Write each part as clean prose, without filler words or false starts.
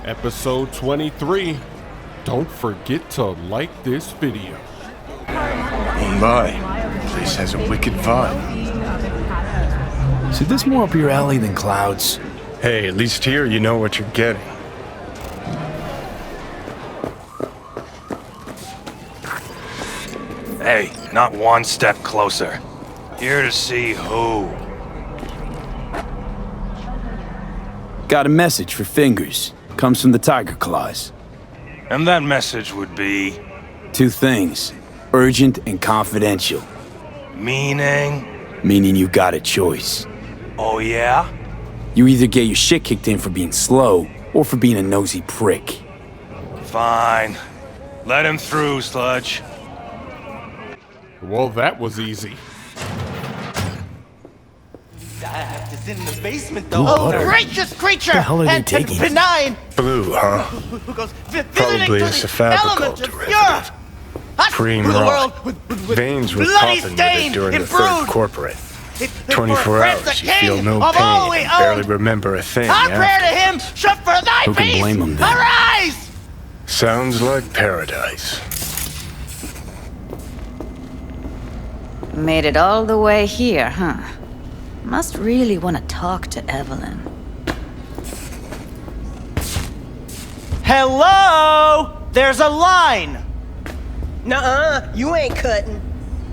Episode 23. Don't forget to like this video. Oh my, the place has a wicked vibe. So this more up your alley than Clouds? Hey, at least here you know what you're getting. Hey, not one step closer. Here to see who. Got a message for Fingers. Comes from the Tiger Claws. And that message would be... Two things. Urgent and confidential. Meaning? Meaning you got a choice. Oh yeah? You either get your shit kicked in for being slow, or for being a nosy prick. Fine. Let him through, Sludge. Well, that was easy. It's in the basement, though. Oh, gracious creature! The hell are they and taking? benign! Blue, huh? Who goes Probably a cephalocal derivative. Cream rock. Veins were popping with it during the third corporate. 24 hours, you feel no pain and barely remember a thing Our prayer to after. him, shut for thy Who can peace! blame him then? Arise! Sounds like paradise. Made it all the way here, huh? Must really want to talk to Evelyn. Hello? There's a line! Nuh-uh, you ain't cutting.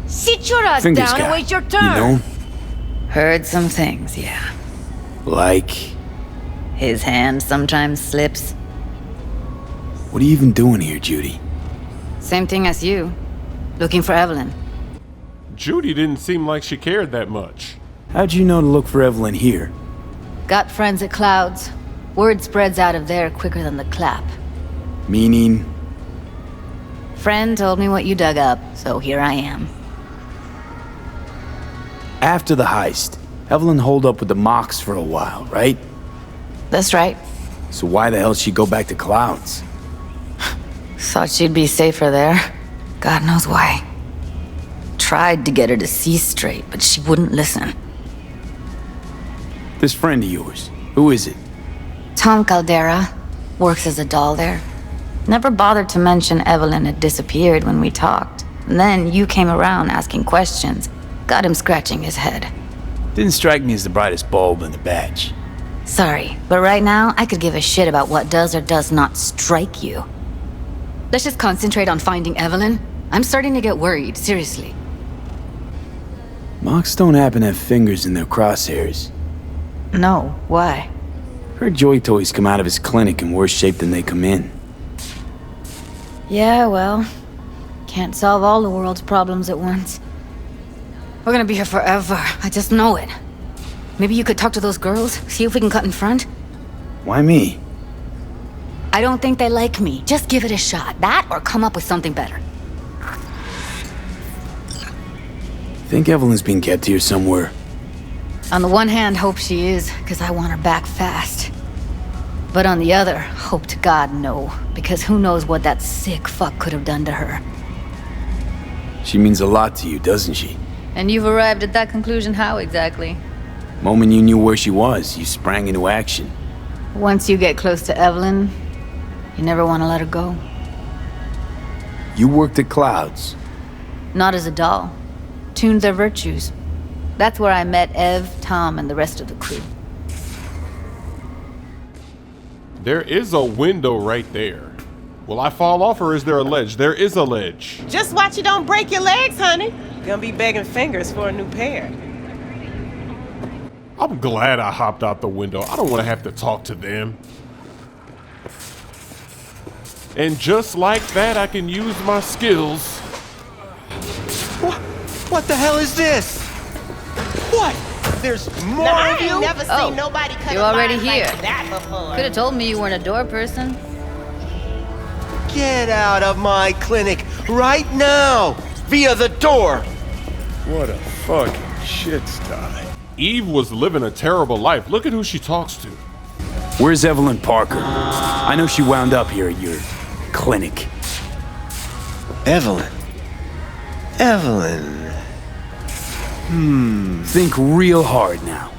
Sit your ass Fingers down guy. and wait your You turn. know? Heard some things, yeah. Like... His hand sometimes slips. What are you even doing here, Judy? Same thing as you. Looking for Evelyn. Judy didn't seem like she cared that much. How'd you know to look for Evelyn here? Got friends at Clouds. Word spreads out of there quicker than the clap. Meaning... Friend told me what you dug up, so here I am. After the heist, Evelyn holed up with the Mox for a while, right? That's right. So why the hell she go back to Clouds? Thought she'd be safer there. God knows why. Tried to get her to see straight, but she wouldn't listen. This friend of yours, who is it? Tom Caldera. Works as a doll there. Never bothered to mention Evelyn had disappeared when we talked. And then you came around asking questions. Got him scratching his head. Didn't strike me as the brightest bulb in the batch. Sorry, but right now I could give a shit about what does or does not strike you. Let's just concentrate on finding Evelyn. I'm starting to get worried, seriously. Mox don't happen to have fingers in their crosshairs. No, why? Heard Joy Toys come out of his clinic in worse shape than they come in. Yeah, well, can't solve all the world's problems at once. We're gonna be here forever, I just know it. Maybe you could talk to those girls, see if we can cut in front? Why me? I don't think they like me. Just give it a shot. That or come up with something better. Think Evelyn's being kept here somewhere. On the one hand, hope she is, because I want her back fast. But on the other, hope to God no, because who knows what that sick fuck could have done to her. She means a lot to you, doesn't she? And you've arrived at that conclusion how exactly? Moment you knew where she was, you sprang into action. Once you get close to Evelyn, you never want to let her go. You worked at Clouds. Not as a doll. Tuned their virtues. That's where I met Ev, Tom, and the rest of the crew. There is a window right there. Will I fall off or is there a ledge? There is a ledge. Just watch you don't break your legs, honey. Gonna be begging Fingers for a new pair. I'm glad I hopped out the window. I don't want to have to talk to them. And just like that, I can use my skills. What the hell is this? What? There's more Now, I of ain't you? never seen nobody cut you're a already line here. like that before. Could have told me you weren't a door person. Get out of my clinic right now! Via the door! What a fucking shit sty. Eve was living a terrible life. Look at who she talks to. Where's Evelyn Parker? I know she wound up here at your clinic. Evelyn. Evelyn. Think real hard now.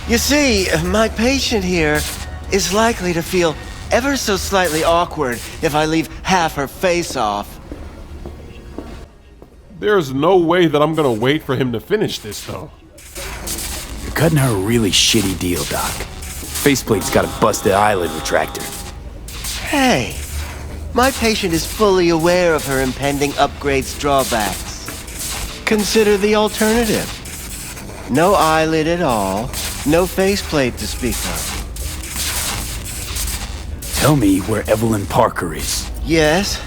You see, my patient here is likely to feel ever so slightly awkward if I leave half her face off. There's no way that I'm gonna wait for him to finish this, though. You're cutting her a really shitty deal, Doc. Faceplate's got a busted eyelid retractor. Hey, my patient is fully aware of her impending upgrade's drawbacks. Consider the alternative. No eyelid at all, no faceplate to speak of. Tell me where Evelyn Parker is. Yes,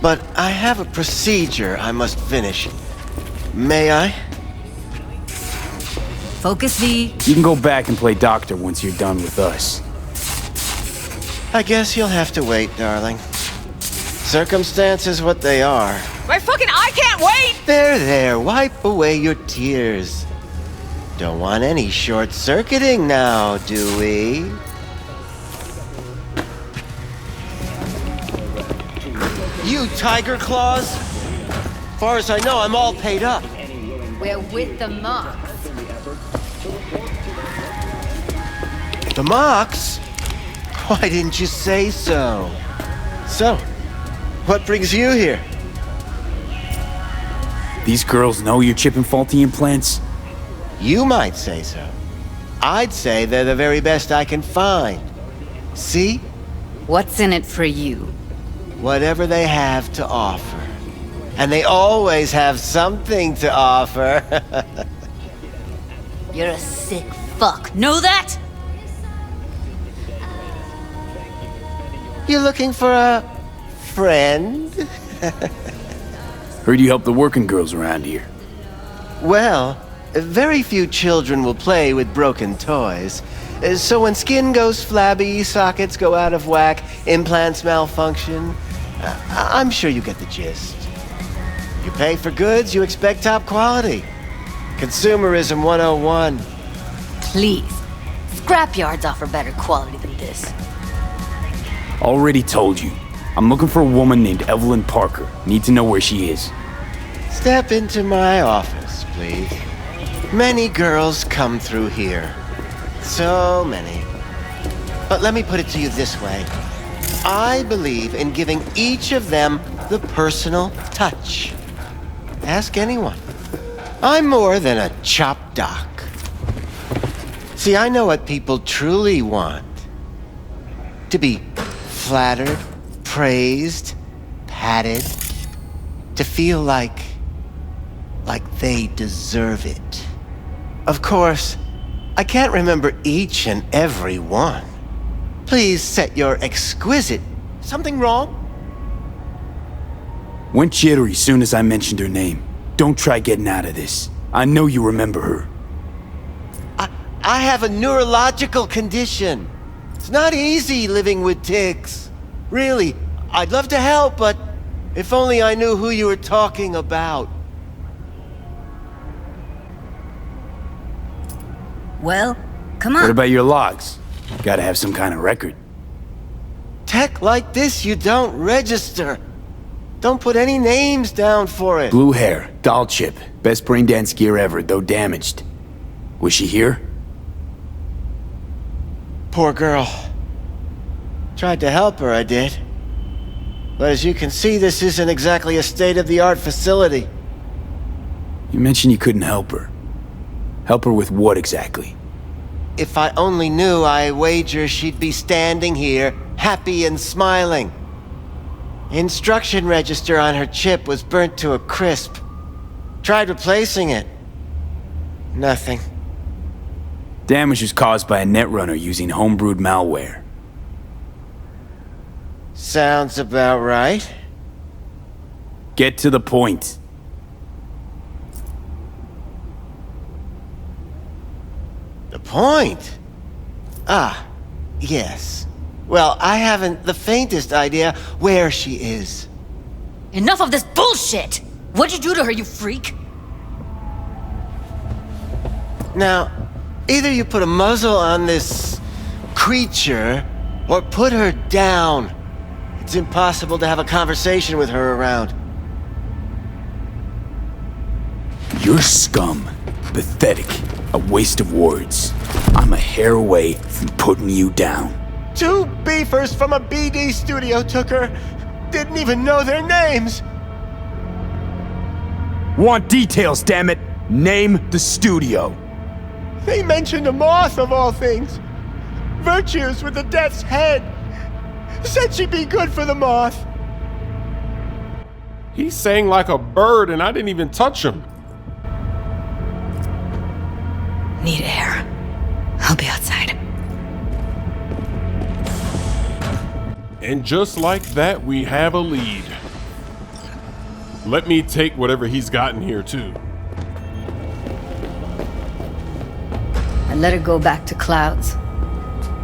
but I have a procedure I must finish. May I? Focus V. You can go back and play doctor once you're done with us. I guess you'll have to wait, darling. Circumstances what they are. My fucking eye can't wait! There, wipe away your tears. Don't want any short-circuiting now, do we? You tiger claws? Far as I know, I'm all paid up. We're with the Mox. The Mox? Why didn't you say so? So, what brings you here? These girls know you're chipping faulty implants? You might say so. I'd say they're the very best I can find. See? What's in it for you? Whatever they have to offer. And they always have something to offer. You're a sick fuck. Know that? You looking for a friend? Heard you help the working girls around here. Well, very few children will play with broken toys. So when skin goes flabby, sockets go out of whack, implants malfunction, I'm sure you get the gist. You pay for goods, you expect top quality. Consumerism 101. Please. Scrapyards offer better quality than this. Already told you. I'm looking for a woman named Evelyn Parker. Need to know where she is. Step into my office, please. Many girls come through here. So many. But let me put it to you this way. I believe in giving each of them the personal touch. Ask anyone. I'm more than a chop doc. See, I know what people truly want. To be flattered, praised, patted. To feel like they deserve it. Of course, I can't remember each and every one. Please set your exquisite... Something wrong? Went jittery soon as I mentioned her name. Don't try getting out of this. I know you remember her. I have a neurological condition. It's not easy living with tics. Really, I'd love to help, but if only I knew who you were talking about. Well, come on. What about your logs? Gotta have some kind of record. Tech like this you don't register. Don't put any names down for it. Blue hair, doll chip, best brain dance gear ever, though damaged. Was she here? Poor girl. Tried to help her, I did. But as you can see, this isn't exactly a state-of-the-art facility. You mentioned you couldn't help her. Help her with what exactly? If I only knew, I wager she'd be standing here, happy and smiling. Instruction register on her chip was burnt to a crisp. Tried replacing it. Nothing. Damage was caused by a netrunner using homebrewed malware. Sounds about right. Get to the point. The point? Ah, yes. Well, I haven't the faintest idea where she is. Enough of this bullshit! What'd you do to her, you freak? Now, either you put a muzzle on this creature, or put her down. It's impossible to have a conversation with her around. You're scum. Pathetic. A waste of words. I'm a hair away from putting you down. 2 beefers from a BD studio took her. Didn't even know their names. Want details, damn it! Name the studio. They mentioned a moth of all things. Virtues with the death's head. Said she'd be good for the moth. He sang like a bird and I didn't even touch him. Need air. I'll be outside. And just like that, we have a lead. Let me take whatever he's gotten here too. I let her go back to Clouds.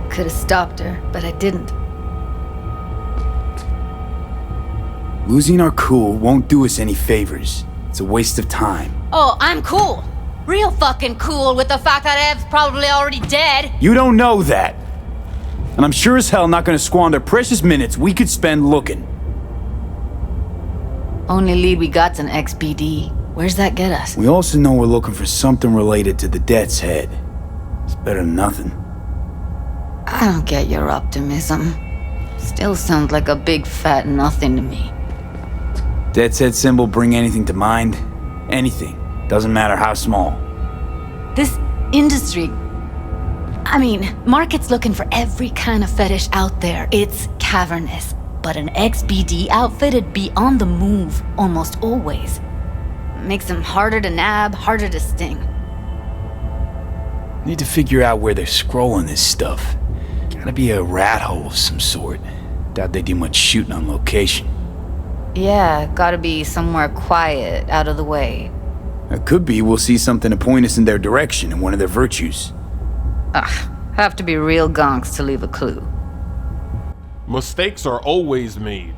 Could have stopped her, but I didn't. Losing our cool won't do us any favors. It's a waste of time. Oh, I'm cool. Real fucking cool with the fact that Ev's probably already dead. You don't know that. And I'm sure as hell not gonna squander precious minutes we could spend looking. Only lead we got's an XBD. Where's that get us? We also know we're looking for something related to the Death's Head. It's better than nothing. I don't get your optimism. Still sounds like a big fat nothing to me. Death's Head symbol bring anything to mind? Anything. Doesn't matter how small. This industry... I mean, market's looking for every kind of fetish out there. It's cavernous. But an XBD outfit'd be on the move almost always. Makes them harder to nab, harder to sting. Need to figure out where they're scrolling this stuff. Gotta be a rat hole of some sort. Doubt they do much shooting on location. Yeah, gotta be somewhere quiet, out of the way. It could be we'll see something to point us in their direction in one of their virtues. Have to be real gonks to leave a clue. Mistakes are always made.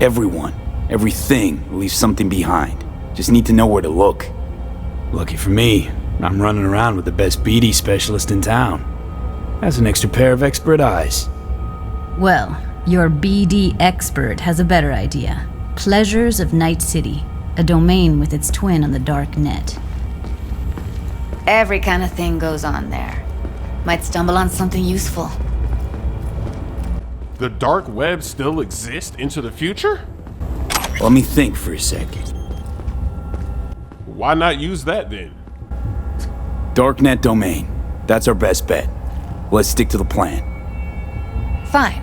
Everyone, everything leaves something behind. Just need to know where to look. Lucky for me, I'm running around with the best BD specialist in town. Has an extra pair of expert eyes. Well, your BD expert has a better idea. Pleasures of Night City, a domain with its twin on the dark net. Every kind of thing goes on there. Might stumble on something useful. The dark web still exists into the future? Let me think for a second. Why not use that then? Darknet domain. That's our best bet. Let's stick to the plan. Fine.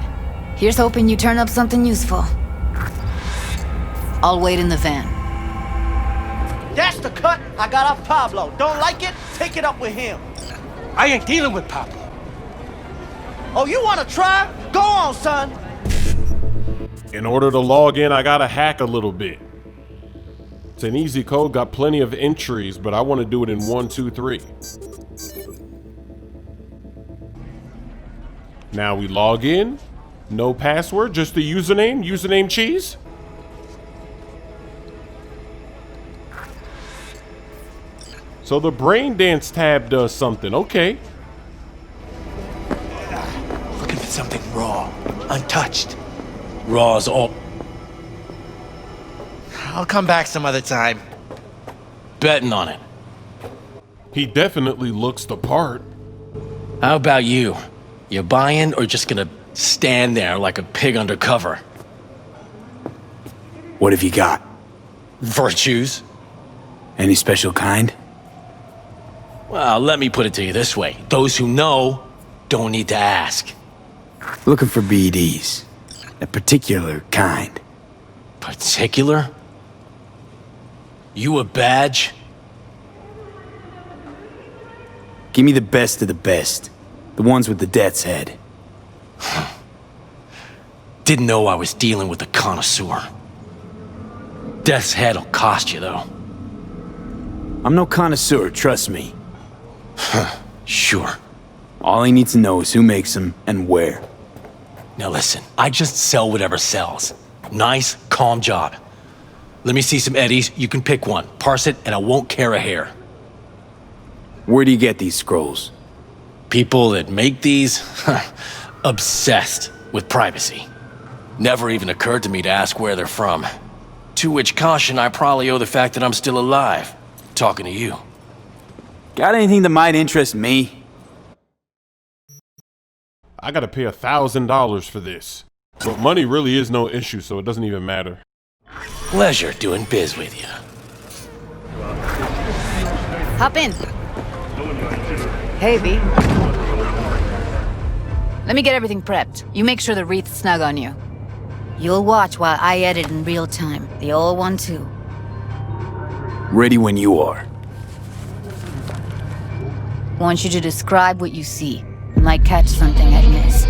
Here's hoping you turn up something useful. I'll wait in the van. That's the cut I got off Pablo. Don't like it? Take it up with him. I ain't dealing with Pablo. Oh, you wanna try? Go on, son. In order to log in, I gotta hack a little bit. It's an easy code, got plenty of entries, but I want to do it in 1, 2, 3. Now we log in. No password, just the username cheese. So the brain dance tab does something, okay. Looking for something raw, untouched. Raw's all. I'll come back some other time. Betting on it. He definitely looks the part. How about you? You buying or just gonna stand there like a pig undercover? What have you got? Virtues? Any special kind? Well, let me put it to you this way. Those who know don't need to ask. Looking for BDs. A particular kind. Particular? You a badge? Give me the best of the best. The ones with the Death's Head. Didn't know I was dealing with a connoisseur. Death's Head'll cost you, though. I'm no connoisseur, trust me. Sure. All I need to know is who makes them and where. Now listen, I just sell whatever sells. Nice, calm job. Let me see some eddies, you can pick one, parse it, and I won't care a hair. Where do you get these scrolls? People that make these, obsessed with privacy. Never even occurred to me to ask where they're from. To which caution I probably owe the fact that I'm still alive, talking to you. Got anything that might interest me? I gotta pay $1,000 for this. But money really is no issue, so it doesn't even matter. Pleasure doing biz with you. Hop in. Hey, V. Let me get everything prepped. You make sure the wreath's snug on you. You'll watch while I edit in real time. The old one, too. Ready when you are. Want you to describe what you see. You might catch something I'd miss.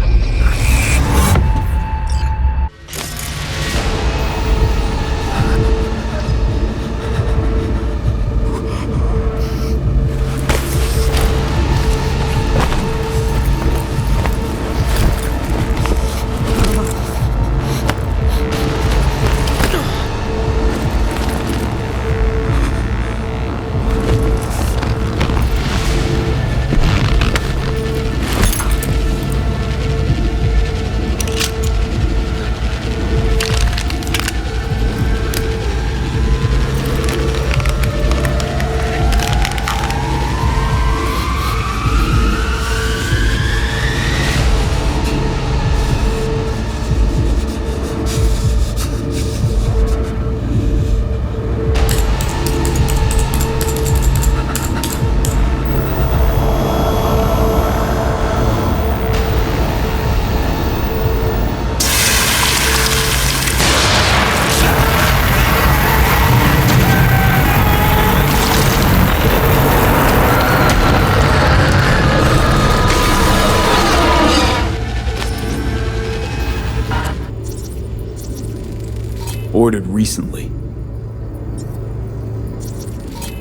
Ordered recently.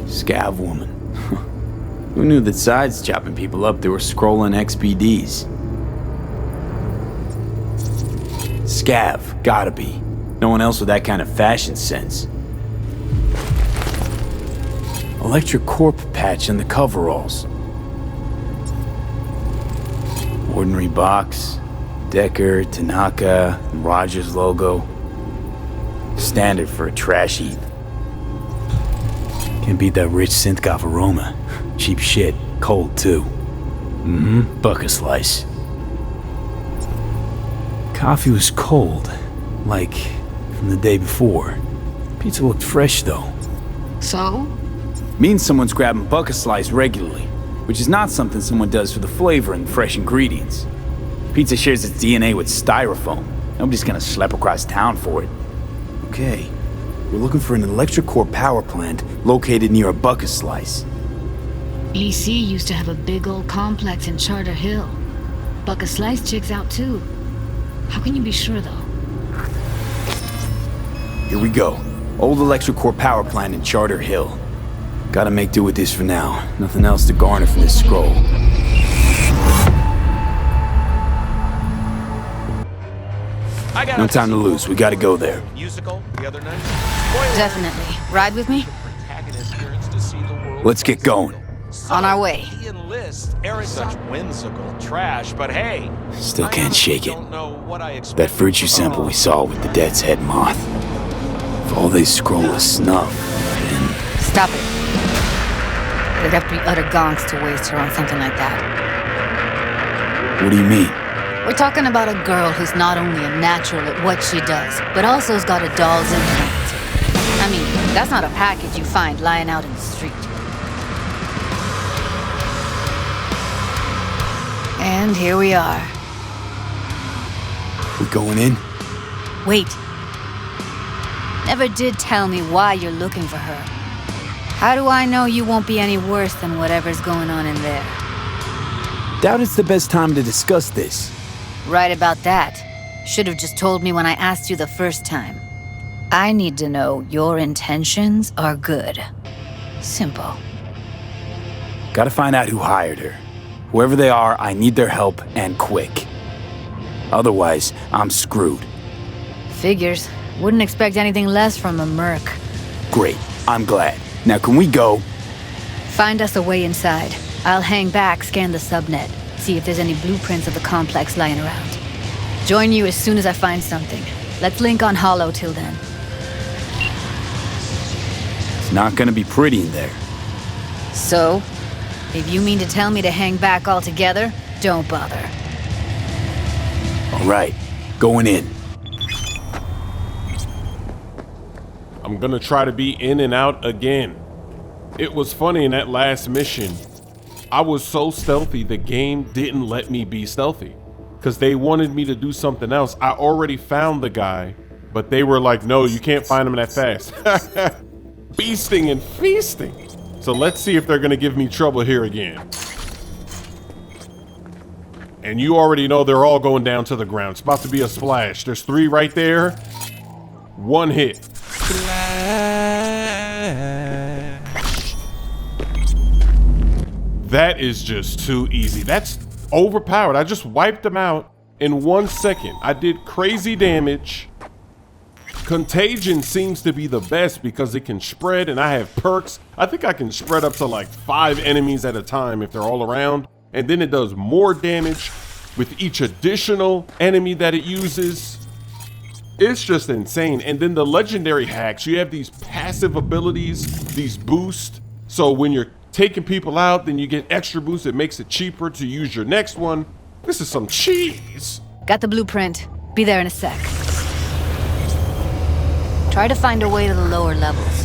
Scav woman. Who knew that sides chopping people up, they were scrolling XPDs? Scav, gotta be. No one else with that kind of fashion sense. Electric Corp patch in the coveralls. Ordinary box. Decker, Tanaka, and Rogers logo. Standard for a trash heap. Can't beat that rich synth-goth aroma. Cheap shit. Cold, too. Bucket slice. Coffee was cold. Like, from the day before. Pizza looked fresh, though. So? Means someone's grabbing bucket slice regularly. Which is not something someone does for the flavor and fresh ingredients. Pizza shares its DNA with styrofoam. Nobody's gonna schlep across town for it. Okay, we're looking for an electric core power plant located near a bucket slice. EC used to have a big old complex in Charter Hill. Bucket Slice checks out too. How can you be sure though? Here we go. Old electric core power plant in Charter Hill. Gotta make do with this for now. Nothing else to garner from this scroll. No time to lose. We gotta go there. Definitely. Ride with me? Let's get going. On our way. Such whimsical trash, but hey. Still can't shake it. That virtue sample we saw with the Death's Head moth. If all they scroll is snuff, then... Stop it. They'd have to be utter gonks to waste her on something like that. What do you mean? We're talking about a girl who's not only a natural at what she does, but also's got a doll's implant. I mean, that's not a package you find lying out in the street. And here we are. We going in? Wait. Never did tell me why you're looking for her. How do I know you won't be any worse than whatever's going on in there? Doubt it's the best time to discuss this. Right about that. Should have just told me when I asked you the first time. I need to know your intentions are good. Simple. Gotta find out who hired her. Whoever they are, I need their help, and quick. Otherwise, I'm screwed. Figures. Wouldn't expect anything less from a merc. Great. I'm glad. Now can we go? Find us a way inside. I'll hang back, scan the subnet. See if there's any blueprints of the complex lying around. Join you as soon as I find something. Let's link on Hollow till then. It's not gonna be pretty in there. So? If you mean to tell me to hang back altogether, don't bother. Right. Going in. I'm gonna try to be in and out again. It was funny in that last mission. I was so stealthy, the game didn't let me be stealthy because they wanted me to do something else. I already found the guy, but they were like, no, you can't find him that fast. Beasting and feasting. So let's see if they're gonna give me trouble here again. And you already know they're all going down to the ground. It's about to be a splash. There's 3 right there. 1 hit. That is just too easy. That's overpowered. I just wiped them out in 1 second. I did crazy damage. Contagion seems to be the best because it can spread and I have perks. I think I can spread up to like 5 enemies at a time if they're all around. And then it does more damage with each additional enemy that it uses. It's just insane. And then the legendary hacks, you have these passive abilities, these boosts. So when you're taking people out, then you get extra boost. It makes it cheaper to use your next one. This is some cheese. Got the blueprint. Be there in a sec. Try to find a way to the lower levels.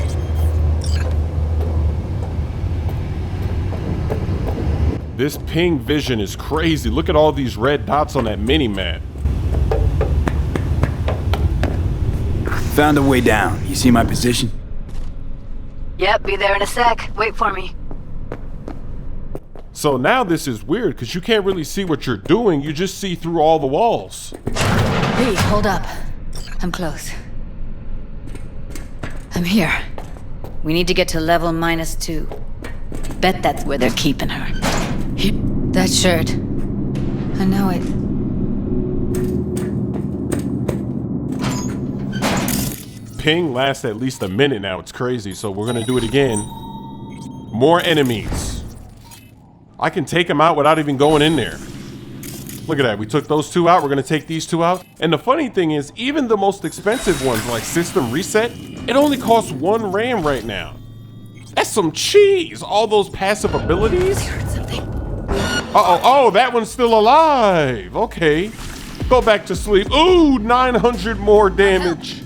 This ping vision is crazy. Look at all these red dots on that mini-map. Found a way down. You see my position? Yep, be there in a sec. Wait for me. So now this is weird because you can't really see what you're doing. You just see through all the walls. Hey, hold up. I'm close. I'm here. We need to get to level -2. Bet that's where they're keeping her. That shirt. I know it. Ping lasts at least a minute now. It's crazy. So we're gonna do it again. More enemies. I can take them out without even going in there. Look at that. We took those 2 out. We're gonna take these 2 out. And the funny thing is, even the most expensive ones like System Reset, it only costs 1 RAM right now. That's some cheese. All those passive abilities. Oh, that one's still alive. Okay. Go back to sleep. Ooh, 900 more damage.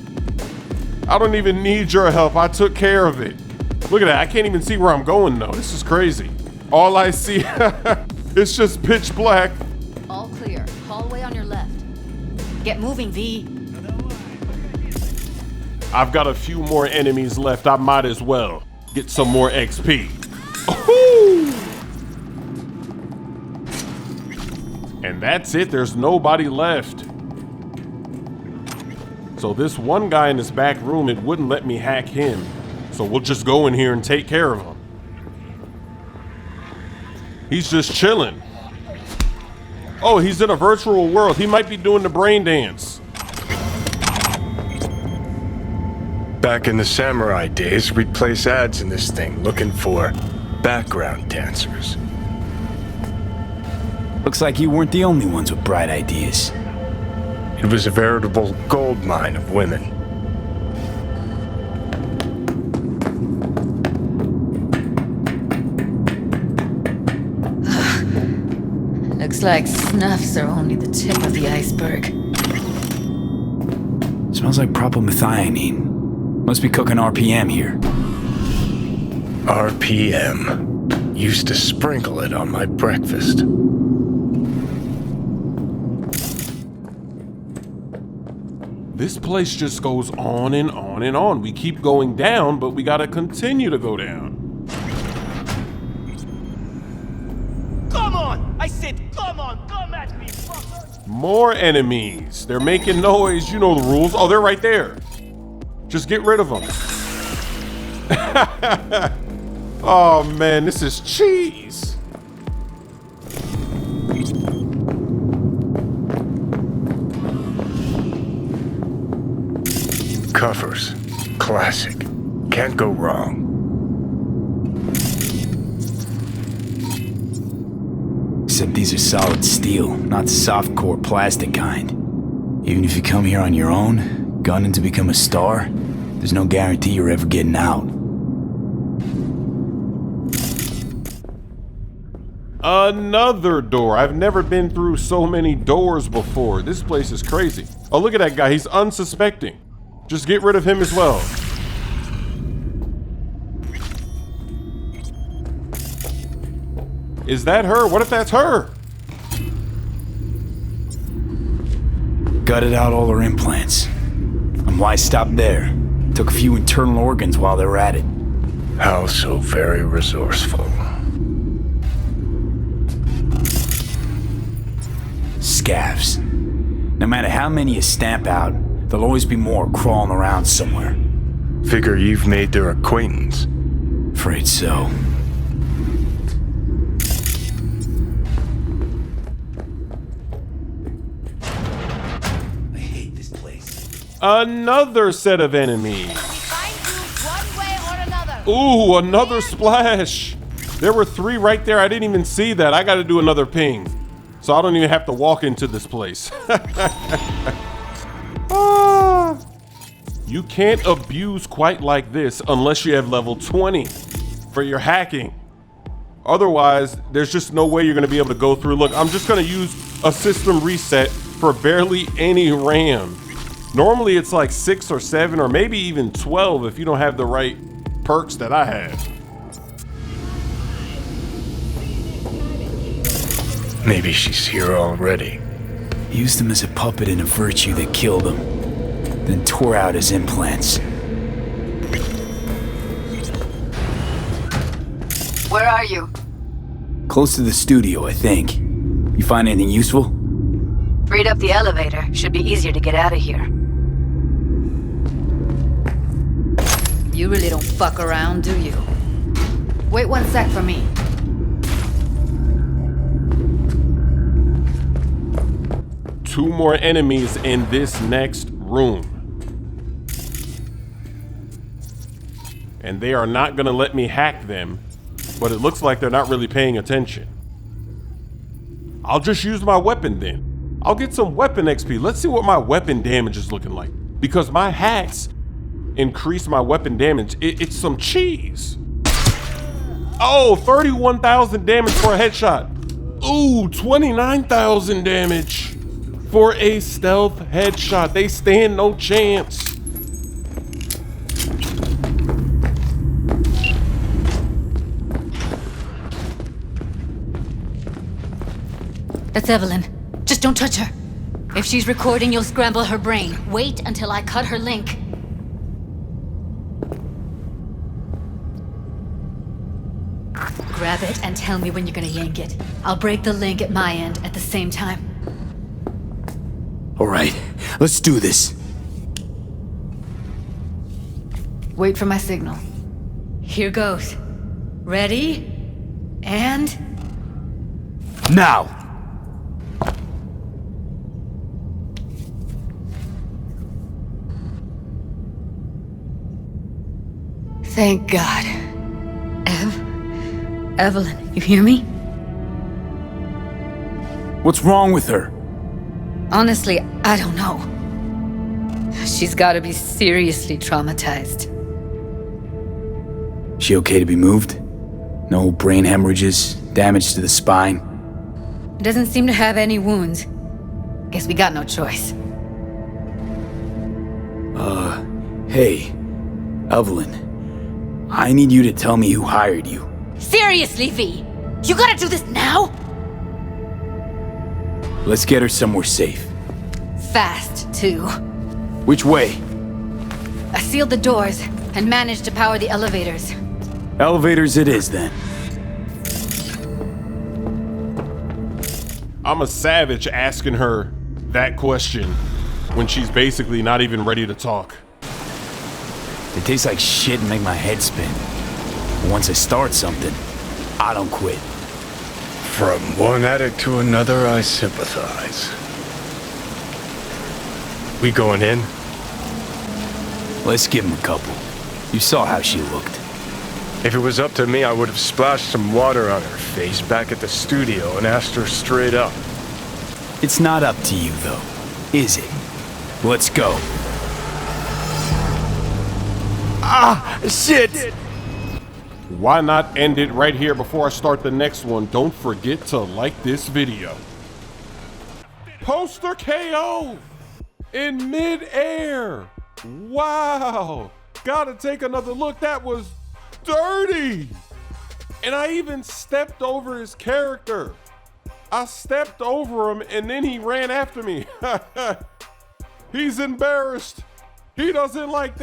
I don't even need your help. I took care of it. Look at that. I can't even see where I'm going though. This is crazy. All I see is just pitch black. All clear. Hallway on your left. Get moving, V. I've got a few more enemies left. I might as well get some more XP. Ooh. And that's it. There's nobody left. So this one guy in this back room, it wouldn't let me hack him. So we'll just go in here and take care of him. He's just chilling. Oh, he's in a virtual world. He might be doing the brain dance. Back in the samurai days, we'd place ads in this thing looking for background dancers. Looks like you weren't the only ones with bright ideas. It was a veritable gold mine of women. Looks like snuffs are only the tip of the iceberg. Smells like propylmethionine. Must be cooking RPM here. RPM. Used to sprinkle it on my breakfast. This place just goes on and on and on. We keep going down, but we gotta continue to go down. Come on! I said come on! Come at me, fucker! More enemies. They're making noise. You know the rules. Oh, they're right there. Just get rid of them. Oh man, this is cheese. Covers. Classic. Can't go wrong. Except these are solid steel, not soft-core plastic kind. Even if you come here on your own, gunning to become a star, there's no guarantee you're ever getting out. Another door. I've never been through so many doors before. This place is crazy. Oh, look at that guy. He's unsuspecting. Just get rid of him as well. Is that her? What if that's her? Gutted out all her implants. And why stop there? Took a few internal organs while they were at it. How so very resourceful. Scavs. No matter how many you stamp out, there'll always be more crawling around somewhere. Figure you've made their acquaintance. Afraid so. I hate this place. Another set of enemies. Ooh, another splash. There were 3 right there. I didn't even see that. I got to do another ping. So I don't even have to walk into this place. You can't abuse quite like this unless you have level 20 for your hacking. Otherwise, there's just no way you're gonna be able to go through. Look, I'm just gonna use a system reset for barely any RAM. Normally it's like 6 or 7 or maybe even 12 if you don't have the right perks that I have. Maybe she's here already. Used him as a puppet in a virtue that killed him, then tore out his implants. Where are you? Close to the studio, I think. You find anything useful? Freed up the elevator. Should be easier to get out of here. You really don't fuck around, do you? Wait 1 sec for me. Two more enemies in this next room. And they are not gonna let me hack them, but it looks like they're not really paying attention. I'll just use my weapon then. I'll get some weapon XP. Let's see what my weapon damage is looking like. Because my hacks increase my weapon damage. It's some cheese. Oh, 31,000 damage for a headshot. Ooh, 29,000 damage for a stealth headshot. They stand no chance. That's Evelyn. Just don't touch her. If she's recording, you'll scramble her brain. Wait until I cut her link. Grab it and tell me when you're gonna yank it. I'll break the link at my end at the same time. All right, let's do this. Wait for my signal. Here goes. Ready? And... now! Thank God. Evelyn, you hear me? What's wrong with her? Honestly, I don't know. She's gotta be seriously traumatized. She okay to be moved? No brain hemorrhages, damage to the spine? Doesn't seem to have any wounds. Guess we got no choice. Hey, Evelyn. I need you to tell me who hired you. Seriously, V? You gotta do this now? Let's get her somewhere safe. Fast, too. Which way? I sealed the doors and managed to power the elevators. Elevators it is, then. I'm a savage asking her that question when she's basically not even ready to talk. They taste like shit and make my head spin. But once I start something, I don't quit. From one addict to another, I sympathize. We going in? Let's give him a couple. You saw how she looked. If it was up to me, I would have splashed some water on her face back at the studio and asked her straight up. It's not up to you, though, is it? Let's go. Ah, shit! why not end it right here before I start the next one? Don't forget to like this video. Poster KO in mid-air. Wow. Gotta take another look. That was dirty. And I even stepped over his character. I stepped over him and then he ran after me. He's embarrassed. He doesn't like that.